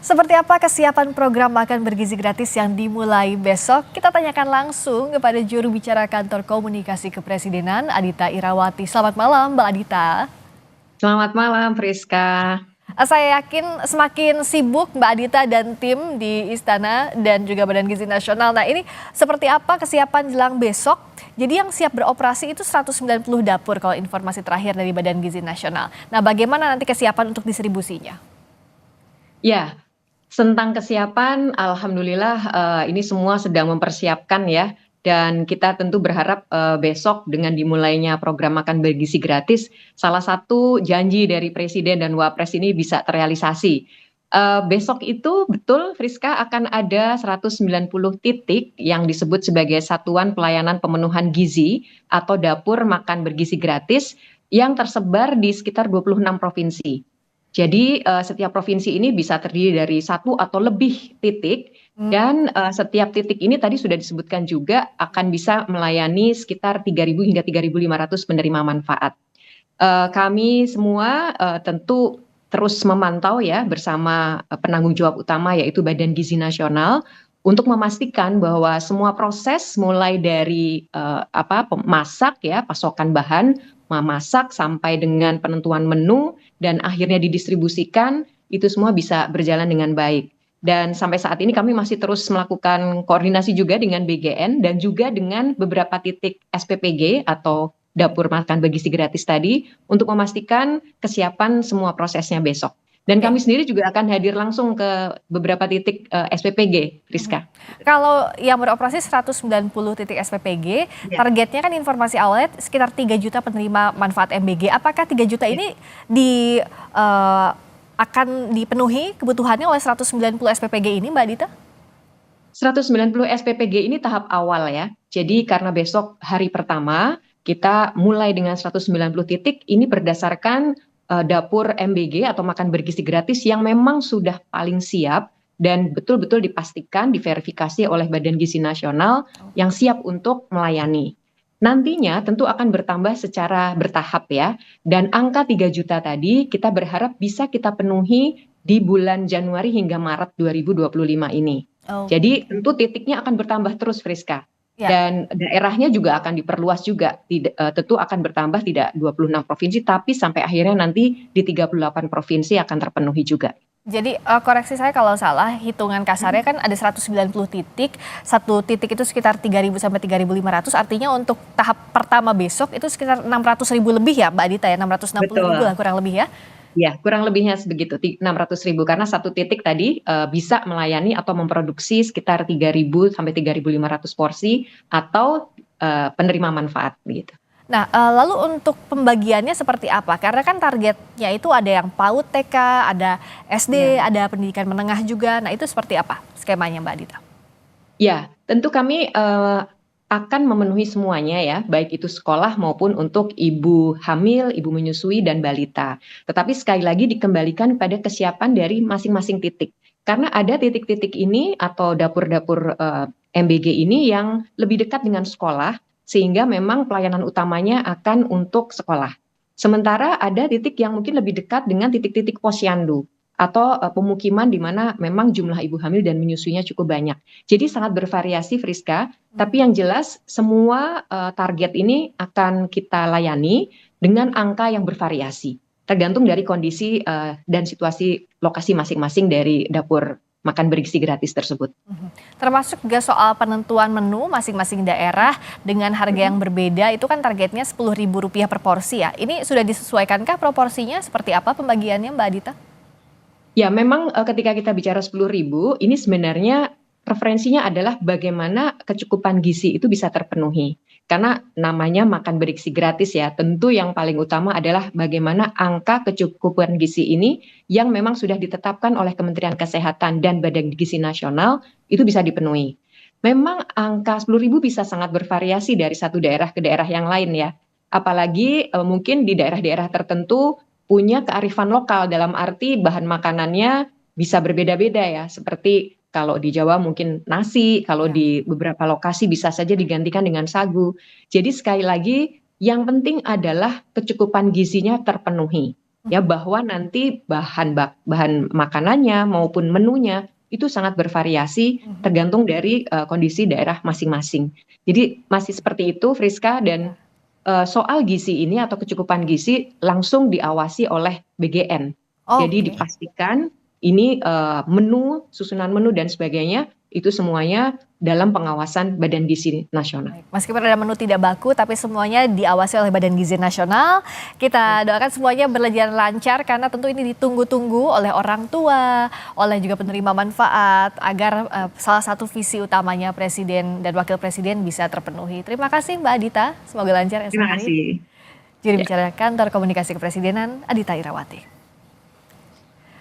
Seperti apa kesiapan program makan bergizi gratis yang dimulai besok? Kita tanyakan langsung kepada juru bicara kantor komunikasi kepresidenan Adita Irawati. Selamat malam Mbak Adita. Selamat malam Friska. Saya yakin semakin sibuk Mbak Adita dan tim di Istana dan juga Badan Gizi Nasional. Nah ini seperti apa kesiapan jelang besok? Jadi yang siap beroperasi itu 190 dapur kalau informasi terakhir dari Badan Gizi Nasional. Nah bagaimana nanti kesiapan untuk distribusinya? Ya, tentang kesiapan, alhamdulillah ini semua sedang mempersiapkan ya. Dan kita tentu berharap besok dengan dimulainya program makan bergizi gratis, salah satu janji dari Presiden dan Wapres ini bisa terrealisasi. Besok itu betul Friska akan ada 190 titik yang disebut sebagai Satuan Pelayanan Pemenuhan Gizi atau Dapur Makan Bergizi Gratis yang tersebar di sekitar 26 provinsi. Jadi setiap provinsi ini bisa terdiri dari satu atau lebih titik dan setiap titik ini tadi sudah disebutkan juga akan bisa melayani sekitar 3.000 hingga 3.500 penerima manfaat. Kami semua tentu terus memantau ya bersama penanggung jawab utama yaitu Badan Gizi Nasional untuk memastikan bahwa semua proses mulai dari masak ya, pasokan bahan, memasak sampai dengan penentuan menu dan akhirnya didistribusikan itu semua bisa berjalan dengan baik. Dan sampai saat ini kami masih terus melakukan koordinasi juga dengan BGN dan juga dengan beberapa titik SPPG atau dapur makan bergizi gratis tadi untuk memastikan kesiapan semua prosesnya besok. Dan Oke. kami sendiri juga akan hadir langsung ke beberapa titik SPPG, Rizka. Kalau yang beroperasi 190 titik SPPG, Ya. targetnya kan informasi awalnya sekitar 3 juta penerima manfaat MBG. Apakah 3 juta ini akan dipenuhi kebutuhannya oleh 190 SPPG ini, Mbak Adita? 190 SPPG ini tahap awal ya. Jadi karena besok hari pertama kita mulai dengan 190 titik ini berdasarkan dapur MBG atau makan bergizi gratis yang memang sudah paling siap dan betul-betul dipastikan diverifikasi oleh Badan Gizi Nasional yang siap untuk melayani. Nantinya tentu akan bertambah secara bertahap ya. Dan angka 3 juta tadi kita berharap bisa kita penuhi di bulan Januari hingga Maret 2025 ini. Jadi Oke. tentu titiknya akan bertambah terus Friska. Ya. Dan daerahnya juga akan diperluas juga. Tentu akan bertambah tidak 26 provinsi tapi sampai akhirnya nanti di 38 provinsi akan terpenuhi juga. Jadi koreksi saya kalau salah, hitungan kasarnya kan ada 190 titik, satu titik itu sekitar 3.000 sampai 3.500, artinya untuk tahap pertama besok itu sekitar 600.000 lebih ya Mbak Adita ya, 660.000 lah Betul. kurang lebih ya? Ya, kurang lebihnya sebegitu, 600.000 karena satu titik tadi bisa melayani atau memproduksi sekitar 3.000 sampai 3.500 porsi atau penerima manfaat begitu. Nah, lalu untuk pembagiannya seperti apa? Karena kan targetnya itu ada yang PAUD TK, ada SD, Ya. ada pendidikan menengah juga. Nah, itu seperti apa skemanya Mbak Adita? Ya, tentu kami akan memenuhi semuanya ya, baik itu sekolah maupun untuk ibu hamil, ibu menyusui, dan balita. Tetapi sekali lagi dikembalikan pada kesiapan dari masing-masing titik. Karena ada titik-titik ini atau dapur-dapur MBG ini yang lebih dekat dengan sekolah, sehingga memang pelayanan utamanya akan untuk sekolah. Sementara ada titik yang mungkin lebih dekat dengan titik-titik posyandu atau pemukiman di mana memang jumlah ibu hamil dan menyusuinya cukup banyak. Jadi sangat bervariasi Friska, tapi yang jelas semua target ini akan kita layani dengan angka yang bervariasi. Tergantung dari kondisi dan situasi lokasi masing-masing dari dapur makan bergizi gratis tersebut. Termasuk juga soal penentuan menu masing-masing daerah dengan harga yang berbeda, itu kan targetnya Rp10.000 per porsi ya. Ini sudah disesuaikankah proporsinya? Seperti apa pembagiannya Mbak Adita? Ya, memang ketika kita bicara 10.000, ini sebenarnya referensinya adalah bagaimana kecukupan gizi itu bisa terpenuhi. Karena namanya makan bergizi gratis ya, tentu yang paling utama adalah bagaimana angka kecukupan gizi ini yang memang sudah ditetapkan oleh Kementerian Kesehatan dan Badan Gizi Nasional itu bisa dipenuhi. Memang angka 10.000 bisa sangat bervariasi dari satu daerah ke daerah yang lain ya. Apalagi mungkin di daerah-daerah tertentu punya kearifan lokal dalam arti bahan makanannya bisa berbeda-beda ya, seperti kalau di Jawa mungkin nasi, kalau Ya. di beberapa lokasi bisa saja digantikan dengan sagu. Jadi sekali lagi yang penting adalah kecukupan gizinya terpenuhi. ya bahwa nanti bahan makanannya maupun menunya itu sangat bervariasi tergantung dari kondisi daerah masing-masing. Jadi masih seperti itu Friska, dan soal gizi ini atau kecukupan gizi langsung diawasi oleh BGN. Jadi Oke. dipastikan ini susunan menu dan sebagainya itu semuanya dalam pengawasan Badan Gizi Nasional. Baik, meskipun ada menu tidak baku, tapi semuanya diawasi oleh Badan Gizi Nasional. Kita doakan semuanya berjalan lancar karena tentu ini ditunggu-tunggu oleh orang tua, oleh juga penerima manfaat, agar salah satu visi utamanya Presiden dan Wakil Presiden bisa terpenuhi. Terima kasih Mbak Adita, semoga lancar esok Terima hari. kasih. Juru Ya. bicara Kantor Komunikasi Kepresidenan, Adita Irawati.